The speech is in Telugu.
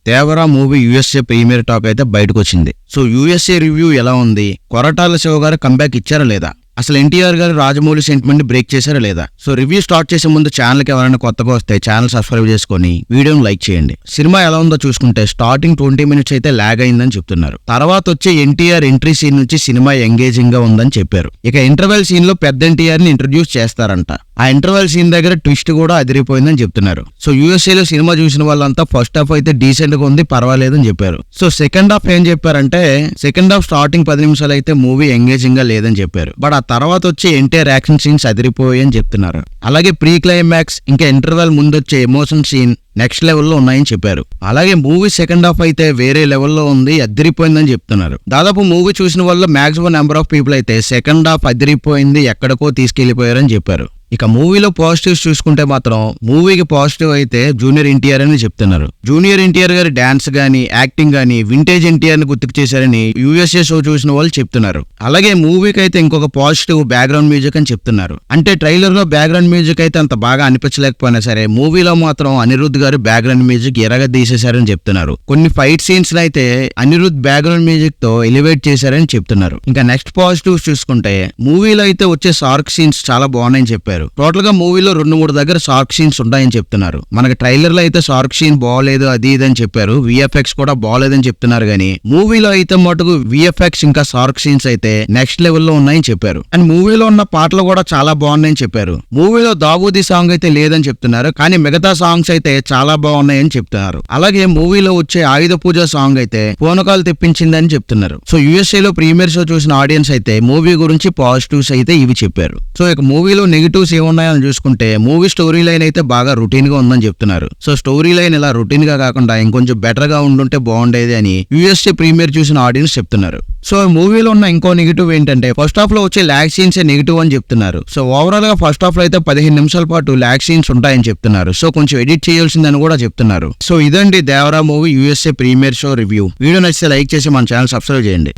Devara movie USA premiere talk అయితే బయటకు వచ్చింది. సో యూఎస్ఏ రివ్యూ ఎలా ఉంది, కొరటాల శివ గారు కంబ్యాక్ ఇచ్చారా లేదా, అసలు ఎన్టీఆర్ గారు రాజమౌళి సెంటిమెంట్ ని బ్రేక్ చేశారా లేదా? సో రివ్యూ స్టార్ట్ చేసే ముందు ఛానల్ కి ఎవరైనా కొత్తగా వస్తే ఛానల్ సబ్స్క్రైబ్ చేసుకుని వీడియోని లైక్ చేయండి. సినిమా ఎలా ఉందో చూసుకుంటే స్టార్టింగ్ 20 మినిట్స్ అయితే లాగ్ అయిందని చెప్తున్నారు. తర్వాత వచ్చే ఎన్టీఆర్ ఎంట్రీ సీన్ నుంచి సినిమా ఎంగేజింగ్ గా ఉందని చెప్పారు. ఇక ఇంటర్వెల్ సీన్ లో పెద్ద ఎన్టీఆర్ ని ఇంట్రడ్యూస్ చేస్తారంట. ఆ ఇంటర్వెల్ సీన్ దగ్గర ట్విస్ట్ కూడా అదిరిపోయిందని చెప్తున్నారు. సో యూఎస్ఏ లో సినిమా చూసిన వాళ్ళంతా ఫస్ట్ హాఫ్ అయితే డీసెంట్ గా ఉంది, పర్వాలేదని చెప్పారు. సో సెకండ్ హాఫ్ ఏం చెప్పారంటే, సెకండ్ హాఫ్ స్టార్టింగ్ 10 నిమిషాలు అయితే మూవీ ఎంగేజింగ్ గా లేదని చెప్పారు. బట్ ఆ తర్వాత వచ్చే ఎన్టీఆర్ యాక్షన్ సీన్స్ అదిరిపోయాయని చెప్తున్నారు. అలాగే ప్రీ క్లైమాక్స్ ఇంకా ఇంటర్వెల్ ముందు వచ్చే ఎమోషన్ సీన్ నెక్స్ట్ లెవెల్లో ఉన్నాయని చెప్పారు. అలాగే మూవీ సెకండ్ హాఫ్ అయితే వేరే లెవెల్లో ఉంది, అదిరిపోయిందని చెప్తున్నారు. దాదాపు మూవీ చూసిన వల్ల మాక్సిమం నెంబర్ ఆఫ్ పీపుల్ అయితే సెకండ్ హాఫ్ అదిరిపోయింది, ఎక్కడికో తీసుకెళ్లిపోయారని చెప్పారు. ఇక మూవీలో పాజిటివ్స్ చూసుకుంటే మాత్రం మూవీకి పాజిటివ్ అయితే జూనియర్ ఎన్టీఆర్ అని చెప్తున్నారు. జూనియర్ ఎన్టీఆర్ గారి డాన్స్ గానీ యాక్టింగ్ గానీ వింటేజ్ ఎన్టీఆర్ ని గుర్తుకు చేశారని యూఎస్ఏ షో చూసిన వాళ్ళు చెప్తున్నారు. అలాగే మూవీకి అయితే ఇంకొక పాజిటివ్ బ్యాక్గ్రౌండ్ మ్యూజిక్ అని చెప్తున్నారు. అంటే ట్రైలర్ లో బ్యాక్గ్రౌండ్ మ్యూజిక్ అయితే అంత బాగా అనిపించలేకపోయినా సరే మూవీలో మాత్రం అనిరుద్ధ్ గారు బ్యాక్గ్రౌండ్ మ్యూజిక్ ఎరగా తీసేశారని చెప్తున్నారు. కొన్ని ఫైట్ సీన్స్ అయితే అనిరుద్ధ్ బ్యాక్గ్రౌండ్ మ్యూజిక్ తో ఎలివేట్ చేశారని చెప్తున్నారు. ఇంకా నెక్స్ట్ పాజిటివ్స్ చూసుకుంటే మూవీలో అయితే వచ్చే షార్క్ సీన్స్ చాలా బాగున్నాయని చెప్పారు. టోటల్ గా మూవీలో 2-3 దగ్గర షార్క్ సీన్స్ ఉంటాయని చెప్తున్నారు. మనకి ట్రైలర్ లో అయితే షార్క్ సీన్ బాగలేదు అది ఇది అని చెప్పారు, విఎఫ్ఎక్స్ కూడా బాగలేదని చెప్తున్నారు. గానీ మూవీలో అయితే మటుకు విఎఫ్ఎక్స్ ఇంకా షార్క్ సీన్స్ అయితే నెక్స్ట్ లెవెల్లో ఉన్నాయని చెప్పారు. అండ్ మూవీలో ఉన్న పాటలు కూడా చాలా బాగున్నాయని చెప్పారు. మూవీలో దావూదీ సాంగ్ అయితే లేదని చెప్తున్నారు, కానీ మిగతా సాంగ్స్ అయితే చాలా బాగున్నాయని చెప్తున్నారు. అలాగే మూవీలో వచ్చే ఆయుధ పూజ సాంగ్ అయితే పూనకాలు తెప్పించిందని చెప్తున్నారు. సో యూఎస్ఏ లో ప్రీమియర్ షో చూసిన ఆడియన్స్ అయితే మూవీ గురించి పాజిటివ్స్ అయితే ఇవి చెప్పారు. సో ఇక మూవీలో నెగిటివ్స్ ఏమున్నాయని చూసుకుంటే మూవీ స్టోరీ లైన్ అయితే బాగా రొటీన్ గా ఉందని చెప్తున్నారు. సో స్టోరీ లైన్ ఇలా రొటీన్ గా కాకుండా ఇంకొంచెం బెటర్ గా ఉండుంటే బాగుండేది అని యూఎస్ఏ ప్రీమియర్ చూసిన ఆడియన్స్ చెప్తున్నారు. సో మూవీలో ఉన్న ఇంకో నెగిటివ్ ఏంటంటే ఫస్ట్ హాఫ్ లో వచ్చే ల్యాగ్ సీన్స్ నెగిటివ్ అని చెప్తున్నారు. సో ఓవరాల్ గా ఫస్ట్ హాఫ్ లో అయితే 15 నిమిషాల పాటు ల్యాగ్ సీన్స్ ఉంటాయని చెప్తున్నారు. సో కొంచెం ఎడిట్ చేయాల్సిందని కూడా చెప్తున్నారు. సో ఇదండి Devara movie USA premiere show review. Video నచ్చితే లైక్ చేసి మన ఛానల్ సబ్స్క్రైబ్ చేయండి.